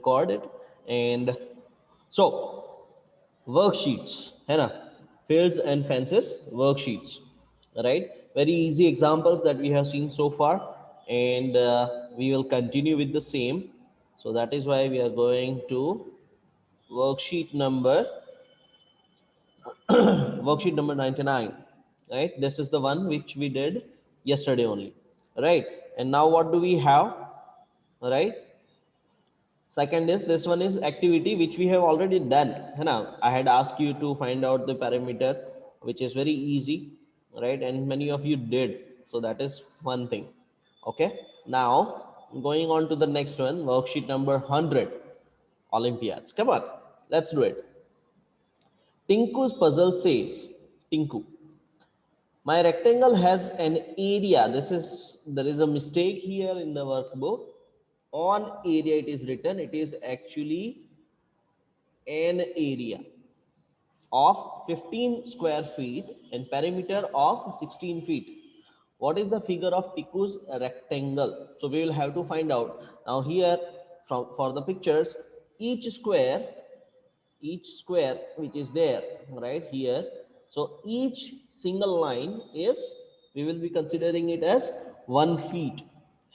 record it. And so worksheets है ना, fields and fences worksheets, right? Very easy examples that we have seen so far, and we will continue with the same. So that is why we are going to worksheet number worksheet number 99, right? This is the one which we did yesterday only, right? And now what do we have, right? Second is, this one is activity which we have already done, है ना? I had asked you to find out the parameter, which is very easy, right? And many of you did, so that is one thing. Okay, now going on to the next one, worksheet number 100, Olympiads. Come on, let's do it. Tinku's puzzle says, Tinku, my rectangle has an area. There is a mistake here in the workbook. On area it is written, it is actually an area of 15 square feet and perimeter of 16 feet. What is the figure of Tiku's rectangle? So we will have to find out. Now here, for the pictures, each square which is there right here, so each single line is, we will be considering it as 1 feet,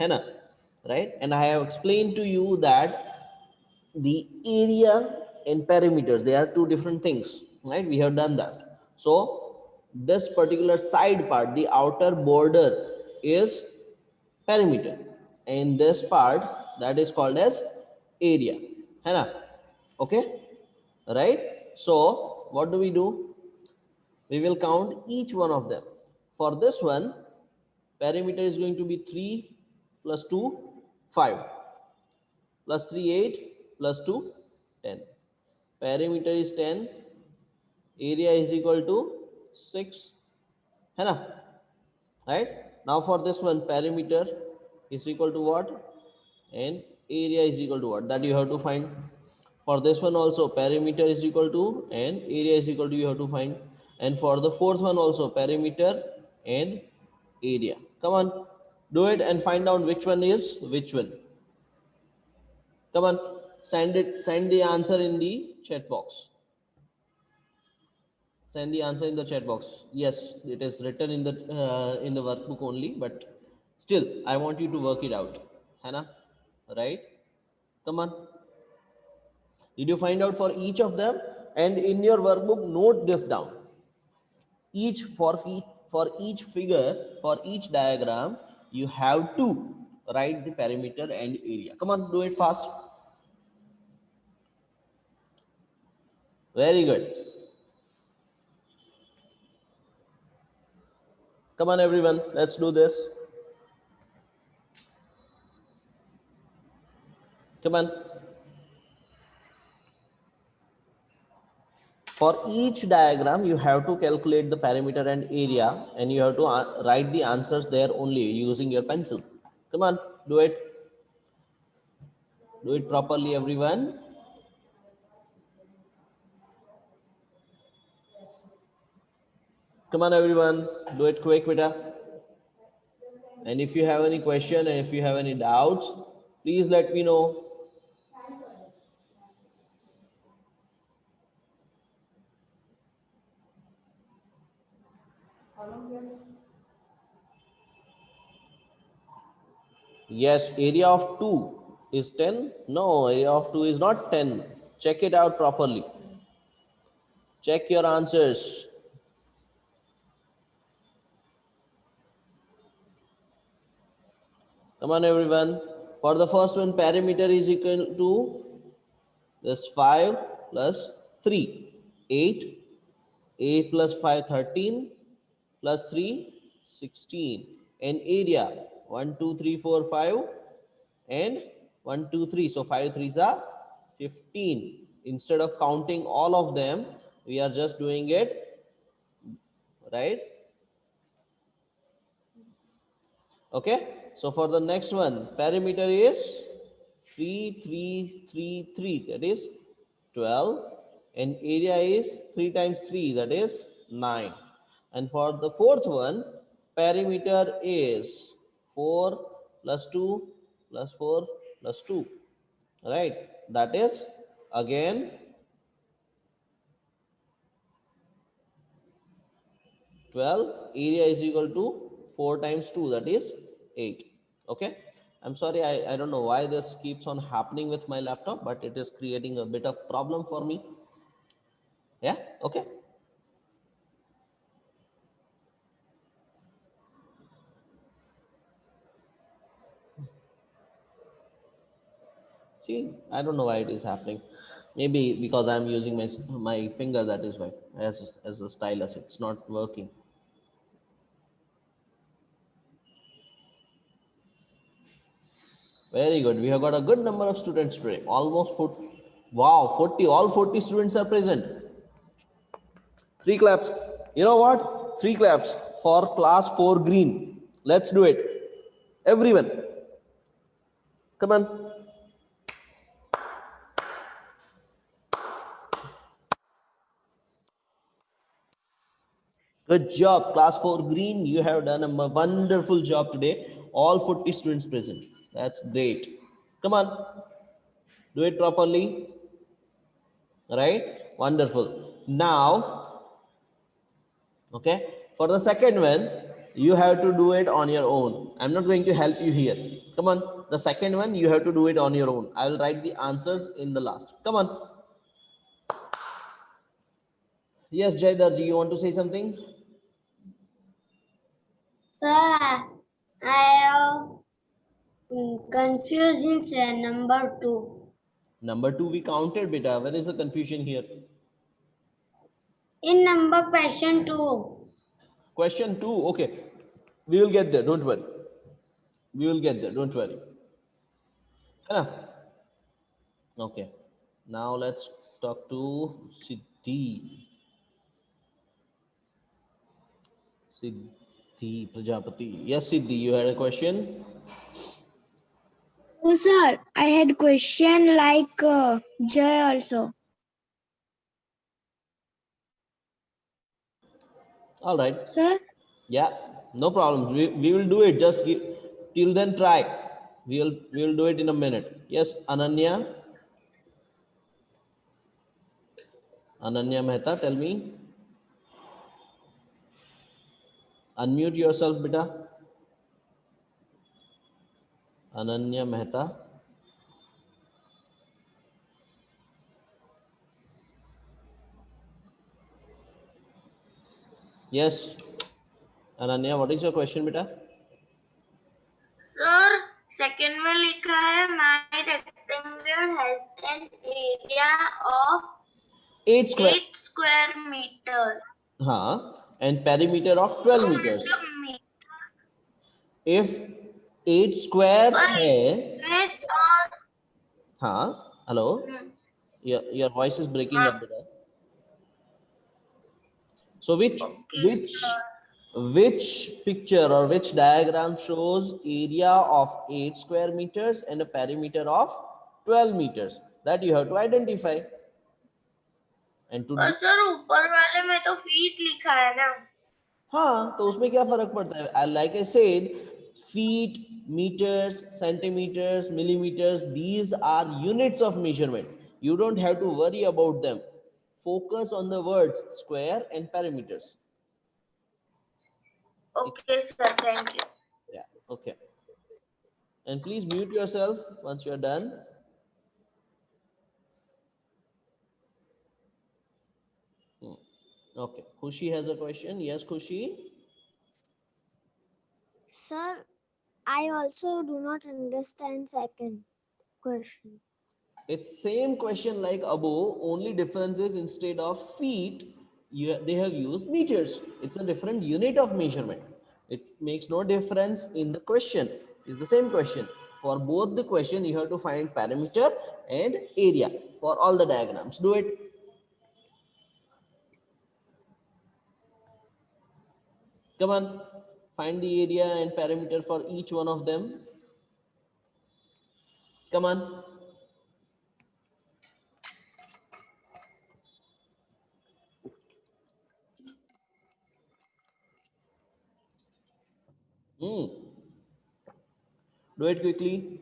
है ना, right? And I have explained to you that the area and perimeters, they are two different things, right? We have done that. So this particular side part, the outer border, is perimeter, and this part, that is called as area, है ना? Okay, right? So what do? We will count each one of them. For this one, perimeter is going to be 3 plus 2 5 plus 3 8 plus 2 10. Perimeter is 10, area is equal to 6, है ना, right? Now for this one, perimeter is equal to what and area is equal to what, that you have to find. For this one also, perimeter is equal to and area is equal to, you have to find. And for the fourth one also, perimeter and area. Come on, do it and find out which one is which one. Come on, send the answer in the chat box. Send the answer in the chat box. Yes, it is written in the workbook only, but still I want you to work it out, Hannah, right? Come on, did you find out for each of them? And in your workbook, note this down. Each for each figure, for each diagram, you have to write the perimeter and area. Come on, do it fast. Very good. Come on everyone, let's do this. Come on. For each diagram, you have to calculate the perimeter and area, and you have to write the answers there only using your pencil. Come on, do it. Do it properly, everyone. Come on, everyone. Do it quick, beta. And if you have any question and if you have any doubts, please let me know. Yes, area of 2 is 10. No, area of 2 is not 10. Check it out properly. Check your answers. Come on, everyone. For the first one, perimeter is equal to this 5 plus 3, 8. 8 plus 5, 13. Plus 3, 16. And area, 1, 2, 3, 4, 5. And 1, 2, 3. So 5 3s are 15. Instead of counting all of them, we are just doing it, right? Okay. So for the next one, perimeter is 3, 3, 3, 3. That is 12. And area is 3 times 3. That is 9. And for the fourth one, perimeter is 4 plus 2 plus 4 plus 2. right? That is again 12. Area is equal to 4 times 2, that is 8. Okay, I'm sorry, I don't know why this keeps on happening with my laptop, but it is creating a bit of problem for me. Yeah, okay. See, I don't know why it is happening. Maybe because I'm using my finger, that is why, as a stylus it's not working. Very good. We have got a good number of students today. Almost 40. Wow, 40. All 40 students are present. Three claps. You know what? Three claps for class 4 green. Let's do it. Everyone. Come on. Good job, class 4 green. You have done a wonderful job today. All 40 students present. That's great. Come on. Do it properly. Right? Wonderful. Now, okay, for the second one, you have to do it on your own. I'm not going to help you here. Come on. The second one, you have to do it on your own. I will write the answers in the last. Come on. Yes, Jaidarji, you want to say something? Sir, I have confusing number 2. Number 2 we counted, beta. Where is the confusion here? In number question 2. Question 2. Okay. We will get there. Don't worry. We will get there. Don't worry. Huh? Okay. Now let's talk to Siddhi. Siddhi Prajapati. Yes, Siddhi, you had a question? Oh, sir, I had question like Jay also. All right. Sir, Yeah, no problems. We will do it. Just give, till then try. We will do it in a minute. Yes, Ananya. Ananya Mehta, tell me. Unmute yourself, beta. Ananya Mehta. Yes, Ananya, what is your question, beta? Sir, second में लिखा है my rectangle has an area of 8 square. 8 square meter. हाँ, and perimeter of 12 तो meters. मतलब metre If 8 squares है, Miss और हाँ, hello, your voice is breaking up, beta. So okay sir. which picture or which diagram shows area of 8 square meters and a perimeter of 12 meters? That you have to identify. And to पर do, sir ऊपर वाले में तो feet लिखा है ना. हाँ, तो उसमें क्या फर्क पड़ता है? Like I said, feet, meters, centimeters, millimeters, these are units of measurement. You don't have to worry about them. Focus on the words square and perimeters. Okay sir, thank you. Yeah, okay. And please mute yourself once you're done. Okay, Khushi has a question. Yes, Khushi. sir, I also do not understand second question. It's same question like above. Only difference is instead of feet, they have used meters. It's a different unit of measurement. It makes no difference in the question. It's the same question. For both the question, you have to find perimeter and area for all the diagrams. Do it. Come on. Find the area and perimeter for each one of them. Come on. Do it quickly.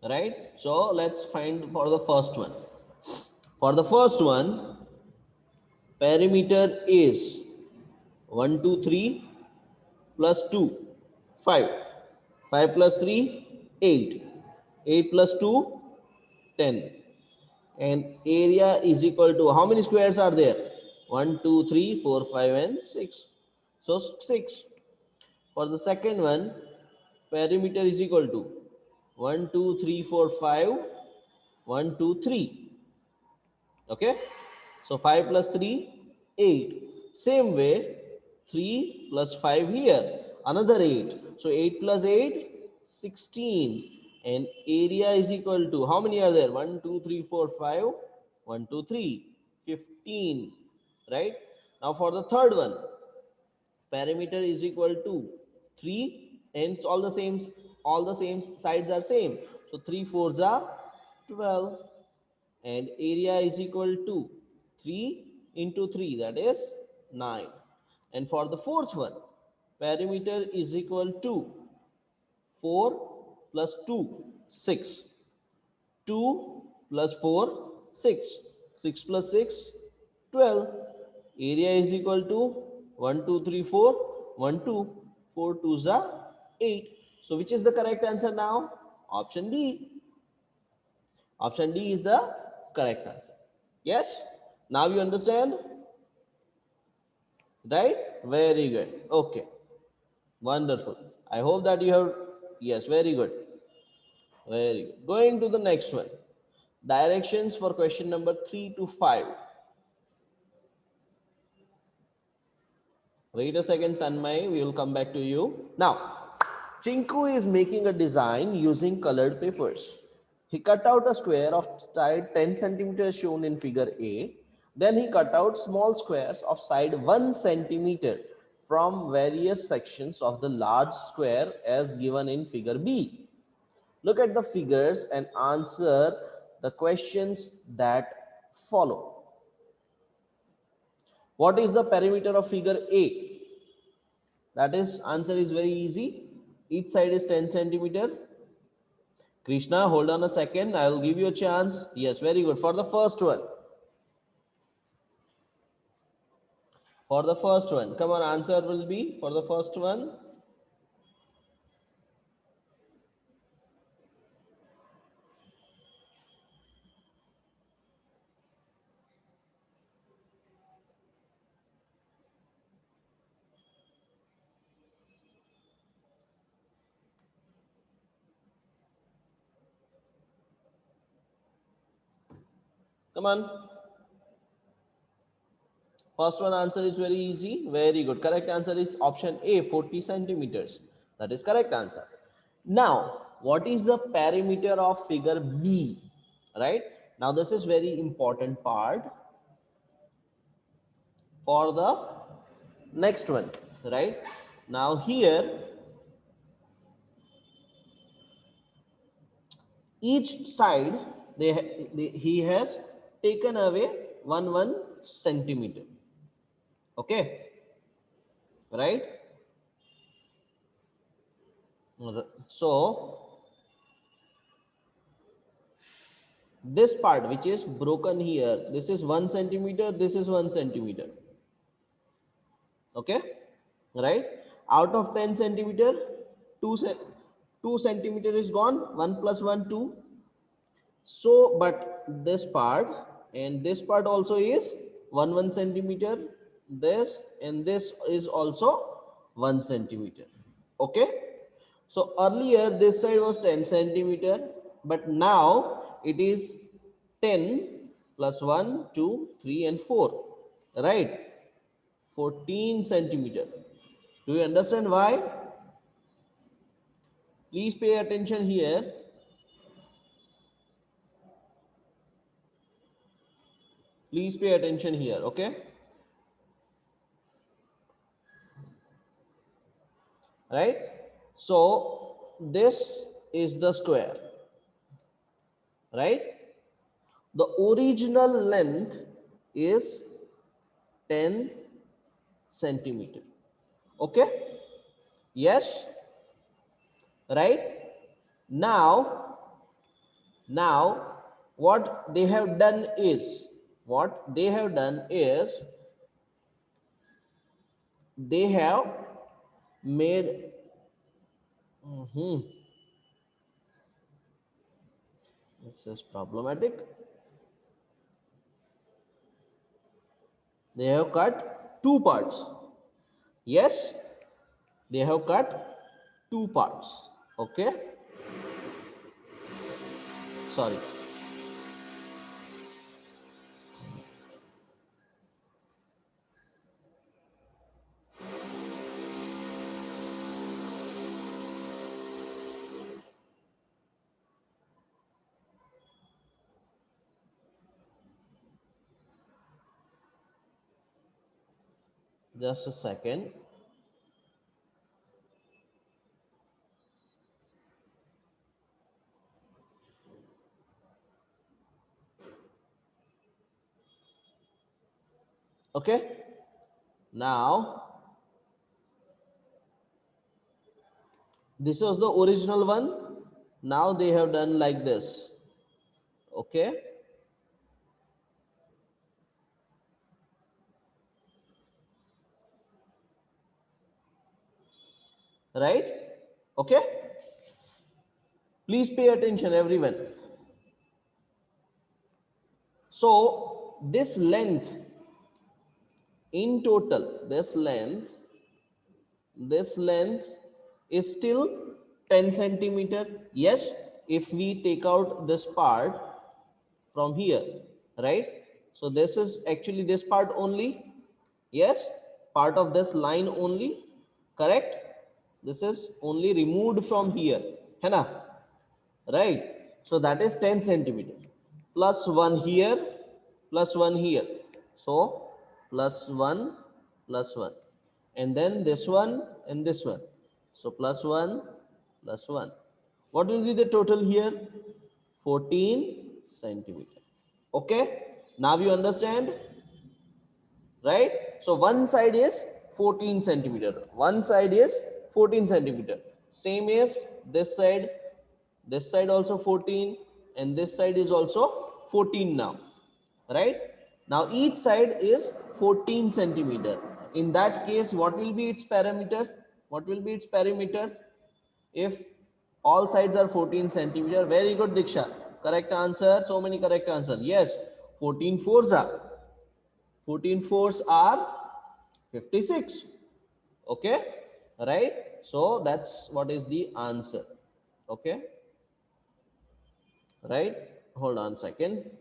right? So let's find for the first one. For the first one, perimeter is 1 2 3 plus 2 5, 5 plus 3 8, 8 plus 2 10, and area is equal to, how many squares are there? 1 2 3 4 5 and 6, so 6. For the second one, perimeter is equal to 1 2 3 4 5, 1 2 3. Okay, so 5 plus 3 8. Same way, 3 plus 5 here, another 8, so 8 plus 8 16, and area is equal to, how many are there? 1 2 3 4 5, 1 2 3 15, right? Now for the third one, perimeter is equal to 3, and it's all the same sides are same, so 3 fours are 12, and area is equal to 3 into 3, that is 9. And for the fourth one, perimeter is equal to 4 plus 2 6, 2 plus 4 6, 6 plus 6 12, area is equal to 1 2 3 4 1 2, 4 2s are 8. So which is the correct answer now? Option D. Option D is the correct answer. Yes, now you understand, right? Very good. Okay, wonderful. I hope that you have, yes, very good, very good. Going to the next one, directions for question number 3 to 5. Wait a second, Tanmay, we will come back to you. Now, Chinku is making a design using colored papers. He cut out a square of side 10 centimeters shown in figure A. Then he cut out small squares of side 1 centimeter from various sections of the large square as given in figure B. Look at the figures and answer the questions that follow. What is the perimeter of figure A? That is, answer is very easy. Each side is 10 centimeter. Krishna, hold on a second. I will give you a chance. Yes, very good. For the first one. For the first one. Come on, answer will be for the first one. Come on. First one answer is very easy. Very good. Correct answer is option A, 40 centimeters. That is correct answer. Now, what is the perimeter of figure B? Right? Now, this is very important part for the next one. Right? Now, here, each side, he has taken away 1 centimeter. Okay? Right? So, this part which is broken here, this is 1 centimeter, this is 1 centimeter. Okay, right? Out of 10 centimeter, 2 centimeter is gone. 1 plus 1 2. So but this part and this part also is 1 centimeter, this and this is also 1 centimeter. Okay, so earlier this side was 10 centimeter, but now it is 10 plus 1 2 3 and 4, right? 14 centimeter. Do you understand why? Please pay attention here. Please pay attention here, okay? Right? So this is the square, right? The original length is 10 centimeter. Okay? Yes? Right? Now, Now, what they have done is, they have made, this is problematic. They have cut two parts. Yes, they have cut two parts. Okay, sorry. Just a second. Okay, now this was the original one. Now they have done like this. Okay, right? Okay, please pay attention, everyone. So this length in total, this length is still 10 centimeter. Yes, if we take out this part from here, right? So this is actually this part only. Yes, part of this line only, correct? This is only removed from here, है ना? Right? So that is 10 centimeter plus 1 here plus 1 here. So plus 1 plus 1, and then this one and this one. So plus 1 plus 1. What will be the total here? 14 centimeter. Okay, now you understand, right? So one side is 14 centimeter, one side is 14 centimeter, same as this side also 14, and this side is also 14 now, right? Now each side is 14 centimeter. In that case, what will be its parameter? What will be its parameter if all sides are 14 centimeter? Very good, Diksha. Correct answer. So many correct answers. Yes, 14 fours are 56. Okay, right? So that's what is the answer. Okay, right? Hold on a second.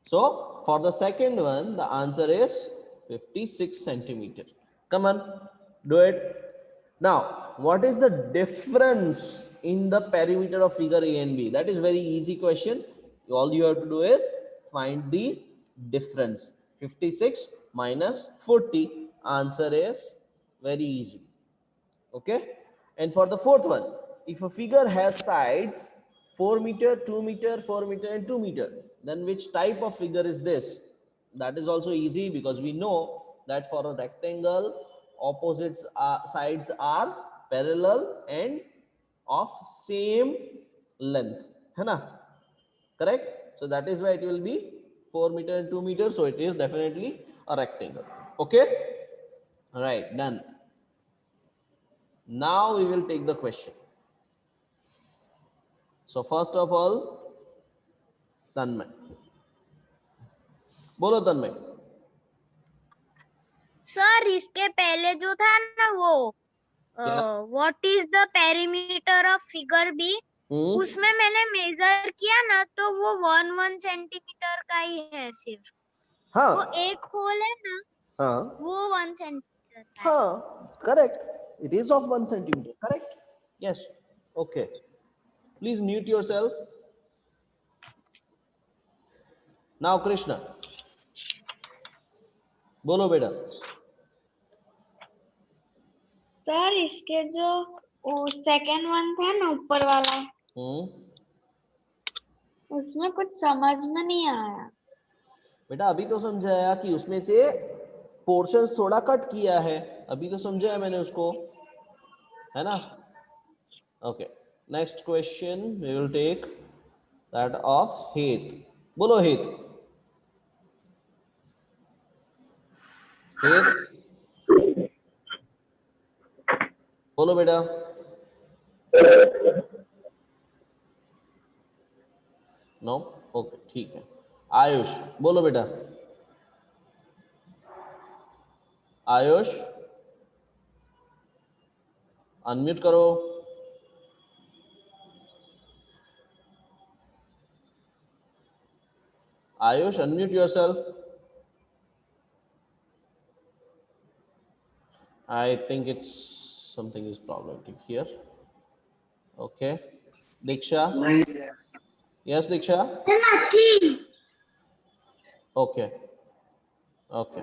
So for the second one, the answer is 56 centimeter. Come on, do it. Now, what is the difference in the perimeter of figure A and B? That is very easy question. All you have to do is find the difference. 56 minus 40. Answer is very easy. Okay, and for the fourth one, if a figure has sides 4 meter, 2 meter, 4 meter and 2 meter, then which type of figure is this? That is also easy, because we know that for a rectangle, opposites sides are parallel and of same length, है ना? Correct? So that is why it will be 4 meter and 2 meter, so it is definitely a rectangle. Okay, all right, done. Now we will take the question. So first of all, Tanmay. बोलो तन्मय. Sir इसके पहले जो था ना वो क्या? What is the perimeter of figure B, उसमें मैंने मेजर किया ना तो वो 1 सेंटीमीटर का ही है सिर्फ. हाँ. वो एक होल है ना, हाँ. वो 1 सेंटीमीटर का है. हाँ. Correct. It is of 1 centimeter. Correct. Yes. Okay. Please mute yourself. Now Krishna. बोलो बेटा. सर इसके जो सेकंड वन था ना ऊपर वाला, उसमें कुछ समझ में नहीं आया. बेटा अभी तो समझाया कि उसमें से पोर्शंस थोड़ा कट किया है, अभी तो समझाया मैंने उसको, है ना? Okay, Next question we will take that of Heath. Bolo Heath. Heath. बोलो बेटा. नो ओके ठीक है. आयुष बोलो बेटा. आयुष अनम्यूट करो. Ayush unmute yourself. I think it's something is problematic here. Okay. Diksha. Yes, Diksha. Okay. Okay.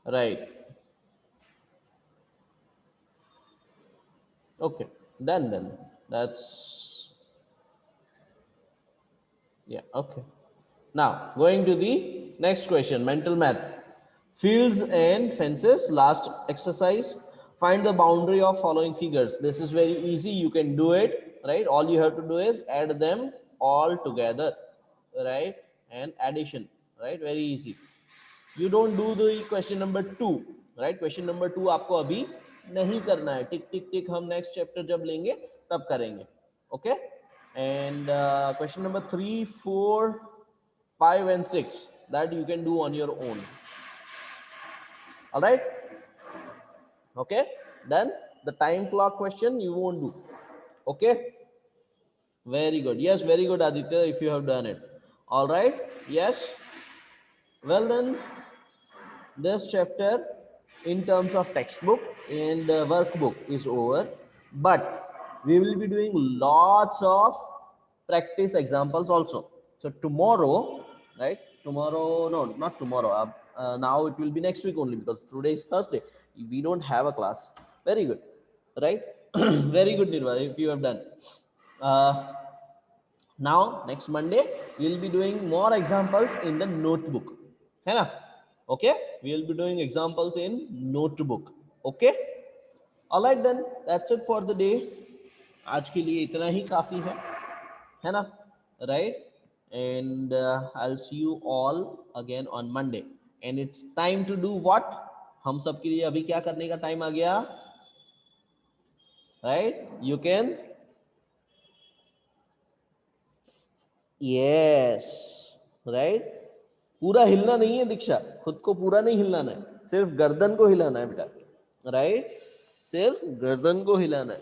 Right. Okay. Then that's yeah. Okay. Now going to the next question. Mental math. Fields and fences. Last exercise. Find the boundary of following figures. This is very easy. You can do it. Right. All you have to do is add them all together. Right. And addition. Right. Very easy. You don't do the question number 2. Right. Question number 2 आपको अभी नहीं करना है. टिक टिक टिक हम next chapter जब लेंगे तब करेंगे. Okay. And question number 3, 4, 5 and 6 that you can do on your own. All right. Okay. Then the time clock question you won't do. Okay. Very good. Yes, very good, Aditya, if you have done it. All right. Yes. Well then, this chapter in terms of textbook and workbook is over, but we will be doing lots of practice examples also. So tomorrow, right? Tomorrow, no, not tomorrow. Now it will be next week only because today is Thursday. We don't have a class. Very good, right? Very good, Nirva, if you have done. Now next Monday we will be doing more examples in the notebook. है ना? Okay, we will be doing examples in notebook. Okay, all right then, that's it for the day. आज के लिए इतना ही काफी है ना? Right? And I'll see you all again on Monday. And it's time to do what? हम सब के लिए अभी क्या करने का टाइम आ गया? Right? You can. Yes. Right? पूरा हिलना नहीं है दीक्षा, खुद को पूरा नहीं हिलाना है, सिर्फ गर्दन को हिलाना है बेटा. राइट. सिर्फ गर्दन को हिलाना है.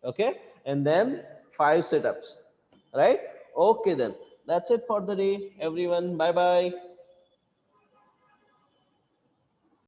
Okay. And then 5 sit-ups. Right. Okay then, that's it for the day everyone. Bye bye.